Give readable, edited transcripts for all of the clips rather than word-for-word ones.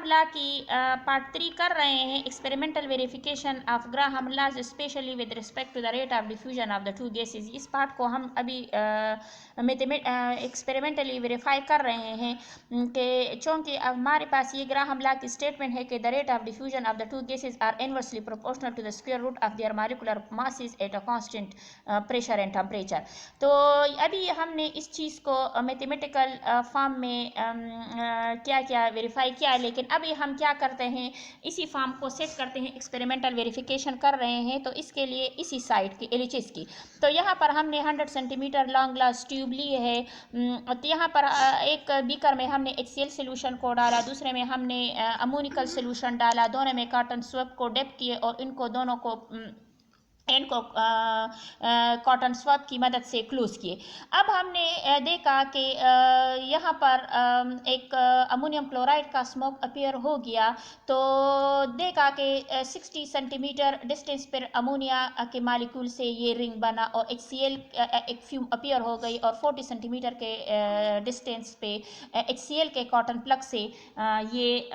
ला की पार्ट 3 कर रहे हैं, experimental verification of Graham laws specially with respect to the rate of diffusion of the two gases. इस part को हम अभी एक्सपेरिमेंटली वेरीफाई कर रहे हैं कि चूँकि हमारे पास ये ग्राहम लॉ की स्टेटमेंट है कि the rate of diffusion of the two gases are inversely proportional to the square root of their molecular masses at a constant pressure and temperature. तो अभी हमने इस चीज़ को मैथमेटिकल फॉर्म में क्या क्या वेरीफाई किया है, लेकिन अभी हम क्या करते हैं, इसी फॉर्म को सेट करते हैं, एक्सपेरिमेंटल वेरिफिकेशन कर रहे हैं। तो इसके लिए इसी साइड की एलएचएस की, तो यहाँ पर हमने 100 सेंटीमीटर लॉन्ग ग्लास ट्यूब ली है। तो यहाँ पर एक बीकर में हमने HCl सोल्यूशन को डाला, दूसरे में हमने अमोनिकल सोल्यूशन डाला, दोनों में कॉटन स्वैप को डिप किए और इनको दोनों को कॉटन स्वैप की मदद से क्लोज किए। अब हमने देखा कि यहाँ पर एक अमोनियम क्लोराइड का स्मोक अपीयर हो गया। तो देखा कि 60 सेंटीमीटर डिस्टेंस पर अमोनिया के मालिक्यूल से ये रिंग बना और HCl एक फ्यूम अपीयर हो गई और 40 सेंटीमीटर के डिस्टेंस पे HCl के कॉटन प्लग से ये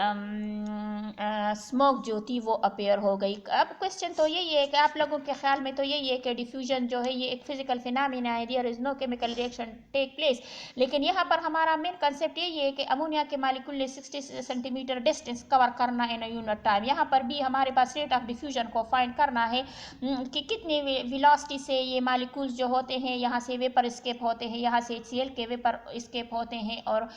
स्मोक जो थी वो अपीयर हो गई। अब क्वेश्चन तो यही है कि आप लोगों के ख्याल में तो यही है कि डिफ्यूजन जो है ये एक फिजिकल फिनोमेना है, there is no chemical reaction take place. लेकिन यहाँ पर हमारा मेन कंसेप्ट यही है कि अमोनिया के मालिक्यूल ने 60 सेंटीमीटर डिस्टेंस कवर करना इन यूनिट टाइम। यहाँ पर भी हमारे पास रेट ऑफ डिफ्यूजन को फाइंड करना है कि कितनी वेलोसिटी से ये मालिक्यूल्स जो होते हैं यहाँ से वेपर स्केप होते हैं, यहाँ से HCl के वेपर स्केप होते हैं और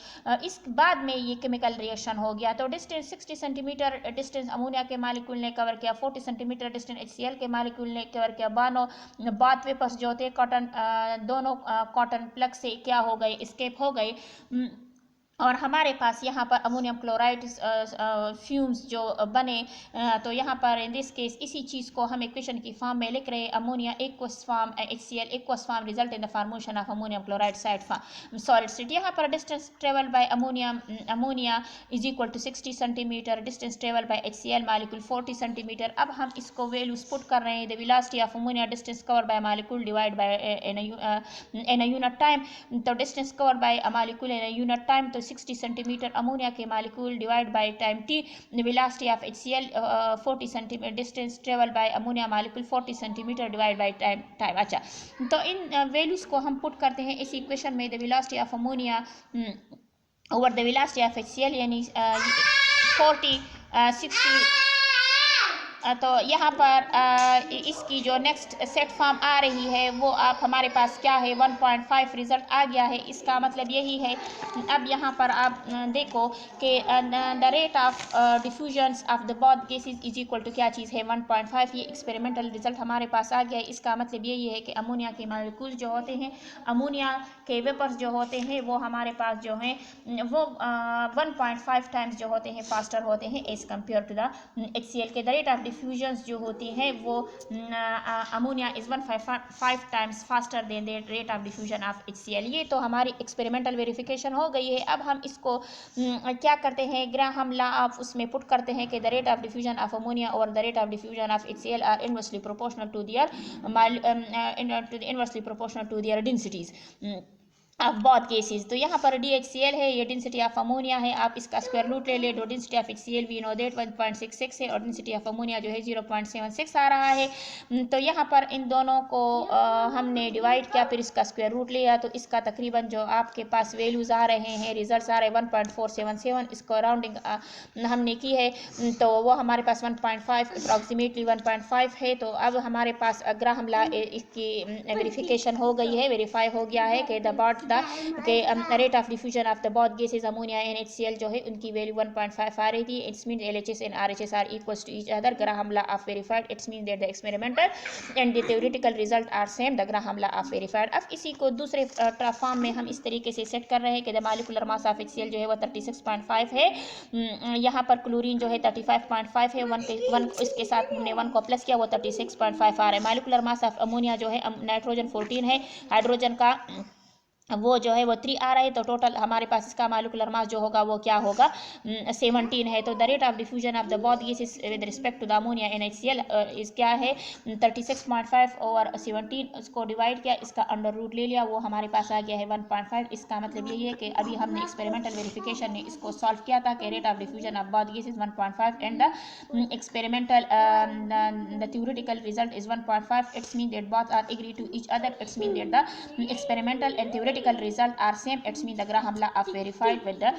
इस बाद में ये केमिकल रिएक्शन हो गया। तो डिस्टेंस 60 सेंटीमीटर डिस्टेंस अमोनिया के मालिक्यूल ने कवर किया, 40 सेंटीमीटर डिस्टेंस HCl के मालिक्यूल ने कवर किया। बात वेपर्स जो थे कॉटन दोनों कॉटन प्लग से क्या हो गए, स्केप हो गए और हमारे पास यहाँ पर अमोनियम क्लोराइड फ्यूम्स जो बने। तो यहाँ पर इन दिस केस इसी चीज़ को हम इक्वेशन की फॉर्म में लिख रहे हैं, ammonia aqueous form HCl aqueous form result in the formation of ammonium chloride side solid state. यहाँ पर distance travel by ammonia is equal to 60 centimetre, distance travel by HCl molecule 40 centimetre. अब हम इसको values put कर रहे हैं, the velocity of ammonia distance cover by molecule divide by in a unit time. तो distance cover by a molecule in a unit time, तो 60 centimetre ammonia के molecule divide by time t, velocity of HCl 40 centimetre, distance travel by ammonia molecule 40 centimetre divide by time. अच्छा, तो इन values को हम put करते हैं इस equation में, the velocity of ammonia over the velocity of HCl यानी 40 60। तो यहाँ पर इसकी जो नेक्स्ट सेट फॉर्म आ रही है वो आप हमारे पास क्या है 1.5 रिजल्ट आ गया है। इसका मतलब यही है, अब यहाँ पर आप देखो कि the rate of diffusions of the both gases is equal to क्या चीज़ है 1.5। ये एक्सपेरिमेंटल रिजल्ट हमारे पास आ गया है। इसका मतलब यही है कि अमोनिया के मॉलिक्यूल्स जो होते हैं, अमोनिया के वेपर्स जो होते हैं वो हमारे पास जो हैं वो 1.5 टाइम्स जो होते हैं फास्टर होते हैं as compare to the HCl के। द रेट ऑफ डिफ्यूजन्स जो होती हैं वो ammonia is 1.5 times faster than the rate of diffusion of HCl। ये तो हमारी एक्सपेरिमेंटल वेरिफिकेशन हो गई है। अब हम इसको क्या करते हैं, ग्राहम लॉ ऑफ उसमें पुट करते हैं कि the rate of diffusion of ammonia और the rate of diffusion of HCl are inversely proportional to their densities of both cases. तो यहाँ पर DHCl है, ये डेंसिटी ऑफ अमोनिया है, आप इसका स्क्वायर रूट ले ले। तो density of HCl we know that 1.66 है और डेंसिटी ऑफ अमोनिया जो है 0.76 आ रहा है। तो यहाँ पर इन दोनों को हमने डिवाइड किया, फिर इसका स्क्वायर रूट लिया, तो इसका तकरीबन जो आपके पास वैल्यूज़ आ रहे हैं, रिजल्ट्स आ रहे हैं 1.477। इसको राउंडिंग हमने की है तो वो हमारे पास 1.5 अप्रॉक्सीमेटली 1.5 है। तो अब हमारे पास ग्राहम लॉ इसकी वेरिफिकेशन हो गई है, वेरीफाई हो गया है कि the rate of diffusion of the both gases ammonia and HCl जो है उनकी वैल्यू 1.5 आ रही थी। It's mean LHS and RHS are equals to each other. Graham law of verified, it's mean that the experimental and the theoretical result are same, the Graham law of verified. अब इसी को दूसरे form में हम इस तरीके से set कर रहे हैं कि the molecular mass of HCl जो है वो 36.5 है, यहाँ पर क्लोरीन जो है 35.5 है, वन इसके साथ हमने 1 को प्लस किया, वो 36.5 आ रहा है। मॉलिक्यूलर मास ऑफ अमोनिया जो है नाइट्रोजन 14 है, हाइड्रोजन का वो जो है वो 3 आ रहा है, तो टोटल हमारे पास इसका मालिकुलर मास जो होगा वो क्या होगा 17 है। तो the rate of diffusion of the both gases with respect to the ammonia NaCl इस क्या है 36.5 ओवर 17, उसको डिवाइड किया, इसका अंडर रूट ले लिया, वो हमारे पास आ गया है 1.5। इसका मतलब यही है कि अभी हमने एक्सपेरिमेंटल वेरिफिकेशन ने इसको सॉल्व किया था कि rate of diffusion of both gases 1.5 and the experimental the theoretical result is 1.5. It's mean that both are agree to each other. It's mean that the experimental and theoretical result are same. It's mean the Graham law of verified with the